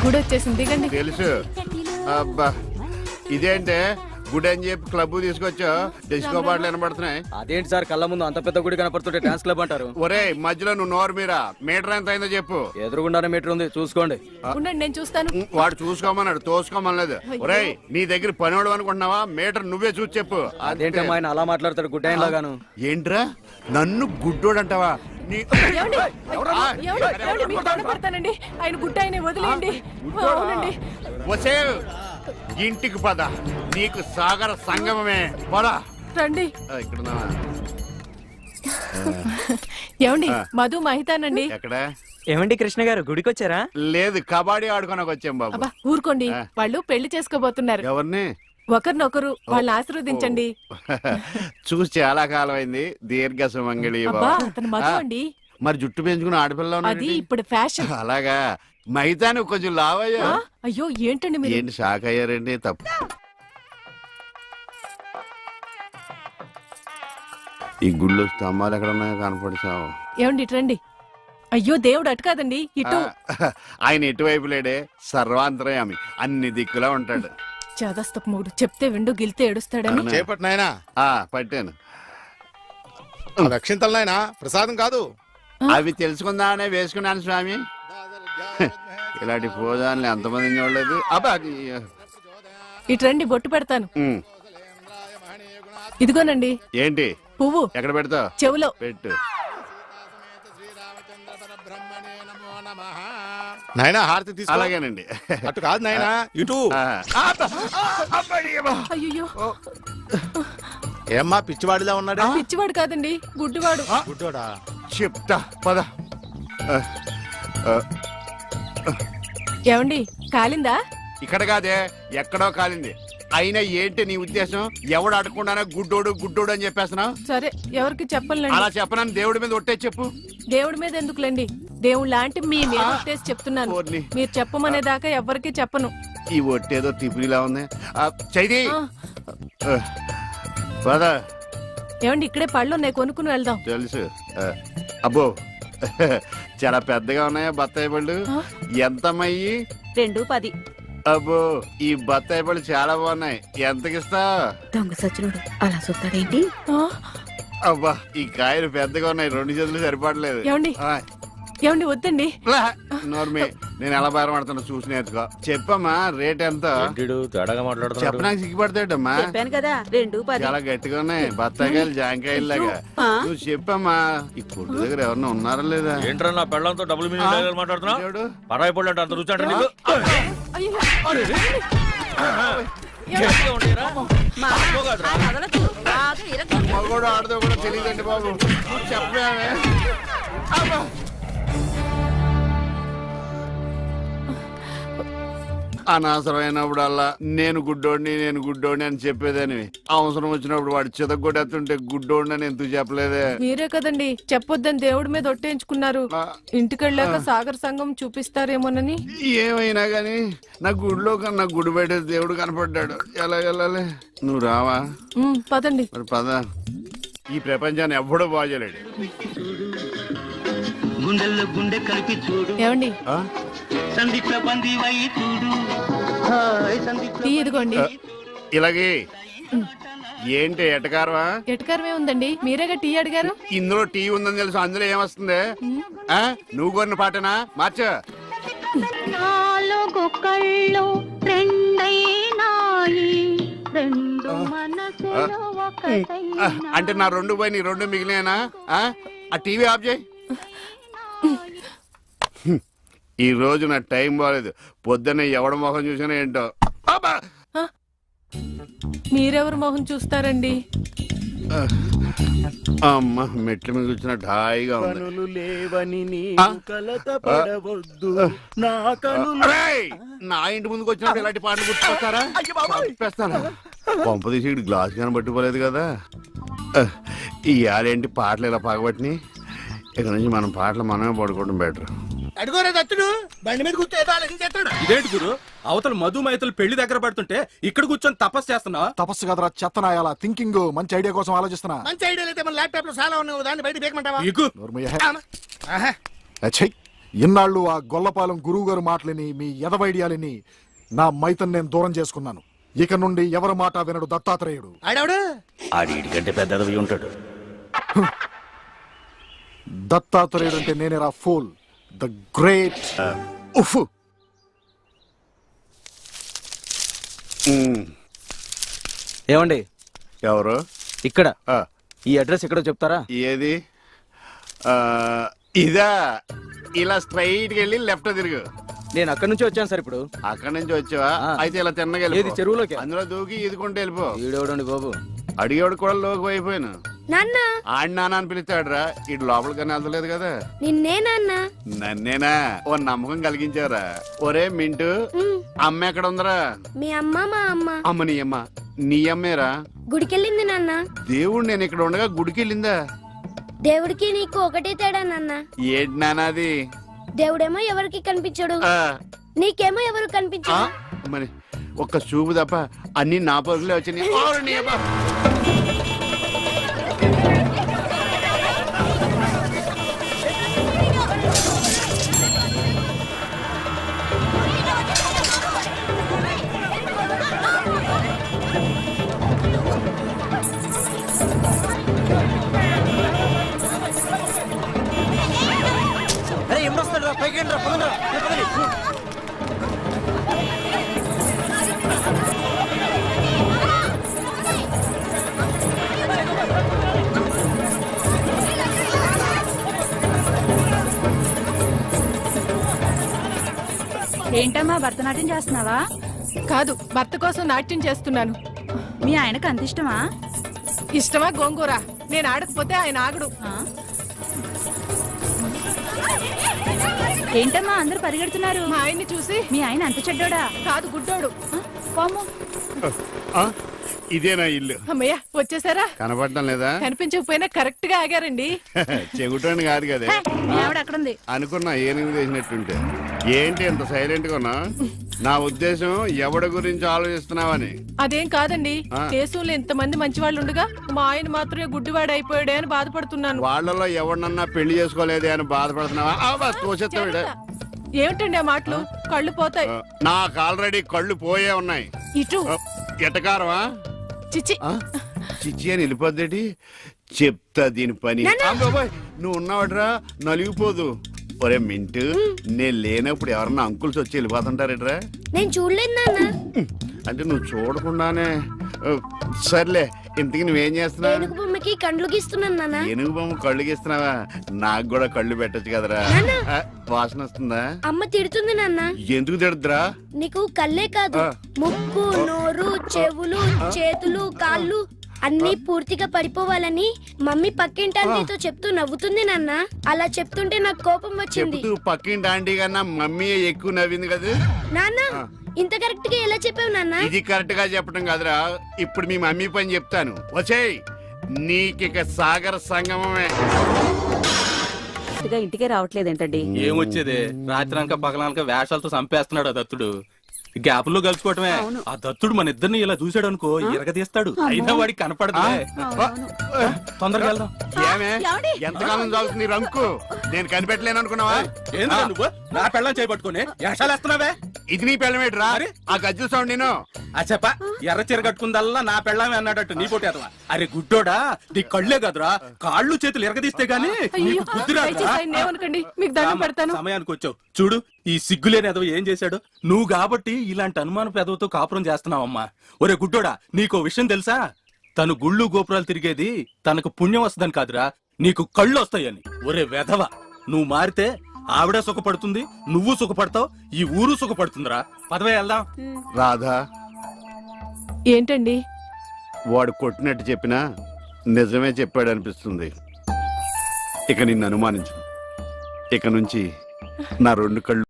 గుడి వచ్చేసింది, దిగండి. తెలుసు. అబ్బా ఇదేంటే గుడి అని చెప్పి క్లబ్ తీసుకొచ్చా, డిస్కో పాటలు వినబడుతున్నాయి. అదేంటి సార్, కళ్ళ ముందు అంత పెద్ద గుడి కనపడుతుంటే డాన్స్ క్లబ్ అంటారు? ఒరే మధ్యలో నువ్వు నోరు మీరా, మీటర్ ఎంత అయిందో చెప్పు. ఎదురుగుండానే మీటర్ ఉంది, చూసుకోండి. ఉండండి, నేను చూస్తాను. వాడు చూసుకోమన్నాడు, తోసుకోమనలేదు. ఒరే నీ దగ్గర పనివాడు అనుకుంటున్నావా? మీటర్ నువ్వే చూసి చెప్పు. అదేంటి ఆయన అలా మాట్లాడతాడు గుడ్ అయిన లాగాను? ఏంట్రా నన్ను గుడ్డోడు అంటావా? పెడతానండి, ఆయన గుట్ట ఆయన వదిలేయండి. అవునండి. వసే ఇంటికి పద, నీకు సాగర సంగమమే. పద రండి. ఇక్కడ ఏమండి, మధు మహితానండి. ఎక్కడ? ఏమండి కృష్ణ గారు, గుడికి వచ్చారా? లేదు, కబడ్డీ ఆడుకోనకు వచ్చాం బాబు. అబ్బా ఊరుకోండి, వాళ్ళు పెళ్లి చేసుకోబోతున్నారు. ఎవరిని? ఒకరినొకరు, వాళ్ళని ఆశీర్వదించండి. చూసి చాలా కాలం అయింది. దీర్ఘ సుమంగళి. మధు అండి. మరి జుట్టు పెంచుకుని ఆడపిల్ల అది ఇప్పుడు ఫ్యాషన్. అలాగా? మైదాని కొంచెం లావయ్యా. అయ్యో ఏంటండి మీరు? ఏంటి షాక్ అయ్యారండి? తప్పు. ఈ గుళ్ళు స్తంభాలు ఎక్కడ ఉన్నాయో కనపడిచావు. ఏమండి ఇటు రండి. అయ్యో దేవుడు అటు కాదండి, ఇటు. ఆయన ఎటువైపు లేడే, సర్వాంతరయామి, అన్ని దిక్కులా ఉంటాడు. చాదస్తపు మూడు, చెప్తే విండు గిల్తే ఏడుస్తాడని. చేపట్టు నాయనా. పట్టాను. రక్షింతలు నాయనా, ప్రసాదం కాదు. అవి తెలుసుకుందామనే వేసుకున్నాను స్వామి. ఇలాంటి పోదాన్ని ఎంతమంది చూడలేదు. అబ్బా ఇటు రండి, బొట్టు పెడతాను. ఇదిగోనండి. ఏంటి? పువ్వు. ఎక్కడ పెడతావు? చెవులో పెట్టు. నాయనా హారతి తీసుకో. అలాగేనండి. అటు కాదు నాయనా, ఇటు. అయ్యో, ఏమ్మా పిచ్చివాడిలా ఉన్నాడు? పిచ్చివాడు కాదండి, గుడ్డివాడు. గుడ్డోడా? చెప్తా పద. ఏమండి, కాలిందా? ఇక్కడ కాదే, ఎక్కడో కాలింది. అయినా ఏంటి నీ ఉద్దేశం? ఎవడు అడగకుండానే గుడ్డోడు గుడ్డోడు అని చెప్పేస్తున్నావు? సరే, ఎవరికి చెప్పలేండి. అలా చెప్పనని దేవుడి మీద ఒట్టే చెప్పు. దేవుడి మీద ఎందుకులేండి, దేవుడు లాంటి మీ మీద ఒట్టేసి చెప్తున్నాను. మీరు చెప్పమనేదాకా ఎవరికి చెప్పను. ఈ ఒట్టేదో తిప్పిలా ఉంది. చైది పద. ఏమండి, ఇక్కడే పళ్ళు ఉన్నాయి, కొనుక్కుని వెళ్దాం. తెలుసు. అబ్బో చాలా పెద్దగా ఉన్నాయా బత్తాయి పళ్ళు? ఎంతమ్మయ్యి? 2.10. అబ్బో ఈ బత్తాయి పళ్ళు చాలా బాగున్నాయి. ఎంతకిస్తా? దొంగ సచ్చినోడు అలా చూస్తాడేంటి? అబ్బా ఈ కాయలు పెద్దగా ఉన్నాయి, 2 చేతులు సరిపడలేదు. ఏమండి, ఏమండి వద్దండి. నోర్మి, నేను ఎలా బేరమాడుతున్నా చూసి నేర్చుకో. చెప్పమ్మా రేట్ ఎంత? చెప్పడానికి సిగ్గుపడతాడమ్మా. చెప్పాను కదా 2.10. చాలా గట్టిగా ఉన్నాయి బత్తాయికాయలు, జాంకాయలు లాగా. నువ్వు చెప్పమ్మా. ఈ కొట్టు దగ్గర ఎవరన్నా ఉన్నారా లేదా? ఏంట్రా నా పెళ్ళంతో డబుల్ మీనింగ్ మాట్లాడుతున్నా? పరాయి పళ్ళు అంటే అంత రుచి అంటే నీకు? మగోడు ఆడదో కూడా తెలియదండి బాబు. చెప్పామే. అనవసరమైనప్పుడల్లా నేను గుడ్డోడిని అని చెప్పేదని, అవసరం వచ్చినప్పుడు వాడు చితగొట్టేస్తుంటే గుడ్డోడిని అని ఎందుకు చెప్పలేదే? మీరే కదండి చెప్పొద్దని దేవుడి మీద ఒట్టేయించుకున్నారు. ఇంటికెళ్ళాక సాగర్ సంఘం చూపిస్తారేమోనని. ఏమైనా గాని నా గుడిలో కన్నా గుడి బయట దేవుడు కనపడ్డాడు. ఎలా వెళ్ళాలి? నువ్వు రావా? పదండి. మరి పద. ఈ ప్రపంచాన్ని ఎవ్వడూ బాగలేడు. ఏమండి, టీ ఇదిగోండి. ఇలాగే. ఏంటి ఎటకారవా? ఎటకారమే ఉందండి, మీరేగా టీ అడిగారు. ఇందులో టీ ఉందని తెలుసు, అందులో ఏమొస్తుంది? నువ్వు కొన్న పాటనా? మార్చ. అంటే నా 2 పోయి నీ 2 మిగిలినా? ఆ టీవీ ఆఫ్ చేయి. ఈ రోజు నా టైం బాగాలేదు. పొద్దున్నే ఎవడ మొహం చూసినా ఏంటో. మీరెవరు మొహం చూస్తారండి? అమ్మ మెట్ల మీద కూర్చున్నట్టు హాయిగా ఉంది. నా ఇంటి ముందుకు వచ్చినప్పుడు ఇలాంటి పాటలు గుర్తుకొస్తారా? చెప్పేస్తాను. కొంప తీసి గ్లాస్ కానీ పట్టుకోలేదు కదా. ఈ ఆడేంటి పాటలు ఇలా పగబట్టినాయి. ఇక్కడ నుంచి మనం పాటలు మనమే పడుకోవడం బెటర్. అడుగోరే దత్తుడు బండి మీద కూర్చో ఏదో ఆలోచించేస్తాడు. ఇదేంటి గురు అవతల మధుమైతులు పెళ్లి దగ్గర పడుతుంటే ఇక్కడ కూర్చొని తపస్సు చేస్తున్నావా? తపస్సు కదరా చెత్తనాయాల థింకింగ్ మంచి ఐడియా కోసం ఆలోచిస్తున్నా. మంచి ఐడియాలు అయితే మన ల్యాప్టాప్ లో చాలా ఉన్నాయి దాన్ని బయట బేకమంటావా? నీకు ఇన్నాళ్ళు ఆ గొల్లపాలెం గురువు గారు మాటలని మీ ఎదవైడియాలని నా మైతన్ నేను దూరం చేసుకున్నాను. ఇక నుండి ఎవరి మాట వినడు దత్తాత్రేయుడు. ఆడవుడు ఆడికంటే పెద్దది ఉంటాడు. దత్తాత్రేయుడు అంటే నేనేరా ఫూల్ ద గ్రేట్. ఉఫ్. ఏమండి ఎవరు? ఇక్కడ ఆ, ఈ అడ్రస్ ఎక్కడో చెప్తారా? ఏది? ఆ, ఇదా? ఇలా స్ట్రైట్ వెళ్ళి లెఫ్ట్ తిరుగు. నేను అక్కడి నుంచి వచ్చాను సార్ ఇప్పుడు. అక్కడి నుంచి వచ్చావా? ఆ. అయితే ఇలా తిన్నగా ఏది వెళ్ళిపో. చెరువులోకి? అందులో దూకి ఈదుకుంటూ వెళ్ళిపో. ఈడేవడండి బాబు. అడిగేవాడు కూడా లోకి అయిపోయాను. నాన్న ఆడి నాన్న అని పిలుస్తాడురా. ఇటు లోపలికన్నా వెళ్తలేదు కదా. నిన్నే నాన్న. నన్నేనా? ఓ నమ్మకం కలిగించారా? ఒరే మింటూ, అమ్మ ఎక్కడ ఉందరా? మీ అమ్మ మా అమ్మ అమ్మ నీ అమ్మ. నీ అమ్మేరా? గుడికెళ్ళింది నాన్న. దేవుడు నేను ఇక్కడ ఉండగా గుడికి వెళ్ళిందా? దేవుడికి నీకు ఒకటే తేడా నాన్న. ఏంటి నానాది? దేవుడేమో ఎవరికి కనిపించడు, ఆ, నీకేమో ఎవరు ఆ, కనిపించడు. మరి ఒక్క చూపు తప్ప అన్ని నా పరుగులే వచ్చినాయి. ఓ, నీ అబ్బా. ఏంటమ్మా భరతనాట్యం చేస్తున్నావా? కాదు, భర్త కోసం నాట్యం చేస్తున్నాను. మీ ఆయనకు అంత ఇష్టమా? ఇష్టమా గోంగూర? నేను ఆడకపోతే ఆయన ఆగడు. ఆ? ఏంటమ్మా అందరూ పరిగెడుతున్నారు? మా ఆయన్ని చూసి. మీ ఆయన అంత చెడ్డోడా? కాదు, గుడ్డోడు. పాము. ఆ, ఇదేనా ఇల్లు? అమ్మయ్య, వచ్చేసారా? కనపడటం లేదా? కనిపించకపోయినా కరెక్ట్ గా ఆగారండి. చెగుటోని కాదు కదా. మీ ఆవిడ అక్కడుంది. అనుకున్నా ఏనుగు చేసినట్టుంటే. ఏంటి ఎంత సైలెంట్ గా ఉన్నా? నా ఉద్దేశం ఎవడి గురించి ఆలోచిస్తున్నావని. అదేం కాదండి, ఆ. దేశంలో ఇంతమంది మంచి వాళ్ళు ఉండగా మా ఆయన మాత్రమే గుడ్డివాడు అయిపోయాడే అని బాధపడుతున్నాను. వాళ్ళలో ఎవడన్నా పెళ్లి చేసుకోలేదే అని బాధపడుతున్నావా? ఆ, బస్ తోసేస్తావు ఈడ. ఏమిటండి ఆ మాటలు? కళ్ళు పోతాయి. నాకు ఆల్రెడీ కళ్ళు పోయే ఉన్నాయి. ఇటు ఎటకారమా? చిచి. చిచ్చి అని వెళ్ళిపోద్దేటి? చెప్తా దీని పని. అబ్బబ్బోయ్, నువ్వు ఉన్నావట్రా, నలిగిపోదు. ఒరే మింటు, నేను లేనప్పుడు ఎవరన్నా అంకుల్స్ వచ్చి వెళ్ళిపోతుంటారేట్రా? నేను చూడలేదు నాన్న. అంటే నువ్వు చూడకుండానే. సర్లే, ఇంతకి నువ్వేం చేస్తున్నావు? ఏనుగు బొమ్మకి కండ్లు గీస్తున్నాను నాన్న. ఏనుగు బొమ్మ కళ్ళు గీస్తున్నావా? నాకు కూడా కళ్ళు పెట్టొచ్చు కదరా. ఆ, వాసన వస్తుందా? అమ్మ తిడుతుంది నాన్న. ఎందుకు తిడద్దురా? నీకు కళ్ళే కాదు, ఆ. ముక్కు, నోరు, చెవులు, చేతులు, కాళ్ళు అన్ని పూర్తిగా పడిపోవాలని మమ్మీ పక్కింటి చెప్తూ నవ్వుతుంది నాన్న. అలా చెప్తుంటే నాకు కోపం వచ్చింది. చెప్తూ పక్కింటి ఆంటీ కన్నా మమ్మీ ఎక్కువ నవ్వింది కదా. నాన్న ఇంత కరెక్ట్ గా ఎలా చెప్పావు నాన్న? ఇది కరెక్ట్ గా చెప్పడం కాదురా. ఇప్పుడు మీ మమ్మీ పని చెప్తాను. వచ్చేయ్, నీకిక సాగర సంగమమే. ఇంటికే రావట్లేదేంటండి? ఏమొచ్చేదే రాత్రి అనక పగలనక వేషాలతో చంపేస్తున్నాడు ఆ దత్తుడు. గ్యాపుల్లో కలుసుకోవటమే. ఆ దత్తుడు మన ఇద్దరిని ఇలా చూసాడు అనుకో ఇరగదీస్తాడు. అయినా వాడికి కనపడదు. తొందరగా వెళ్దాం. ఏమే ఎంతకాలం సాగుతుంది రంకు? నేను కనిపెట్టలేను అనుకున్నావా? ఏంద్రా నువ్వు నా పెళ్ళం చేపట్టుకుని వేషాలు వేస్తున్నావే? ఇది నీ పెళ్ళమేట్రా? ఆ గజ్జల సౌండ్ నేను. ఆ చెప్ప ఎర్ర చీర కట్టుకుందల్లా నా పెళ్ళమే అన్నాడట్టు నీ పోటీ అదవా. అరే గుడ్డోడా, నీ కళ్ళే కదరా కాళ్ళు చేతులు ఎరగదీస్తే గానీ నీకు బుద్ధి రాదురా. దయచేసి ఆయన్ని ఏమనకండి, మీకు దండం పెడతాను. సమయానికి వచ్చావు చూడు. ఈ సిగ్గులేని ఎదవ ఏం చేశాడు? నువ్వు కాబట్టి ఇలాంటి అనుమాన పెదవుతో కాపురం చేస్తున్నావమ్మా. ఒరే గుడ్డోడా, నీకో విషయం తెలుసా? తను గుళ్ళు గోపురాలు తిరిగేది తనకు పుణ్యం వస్తుందని కాదురా, నీకు కళ్ళు వస్తాయని. ఒరే వెధవ, నువ్వు మారితే ఆవిడ సుఖపడుతుంది, నువ్వు సుఖపడతావు, ఈ ఊరు సుఖపడుతుందిరా. పదవే వెళ్దాం. రాధా, ఏంటండి? వాడు కొట్టినట్టు చెప్పినా నిజమే చెప్పాడు అనిపిస్తుంది. ఇక నిన్ను అనుమానించు. ఇక నుంచి నా రెండు కళ్ళు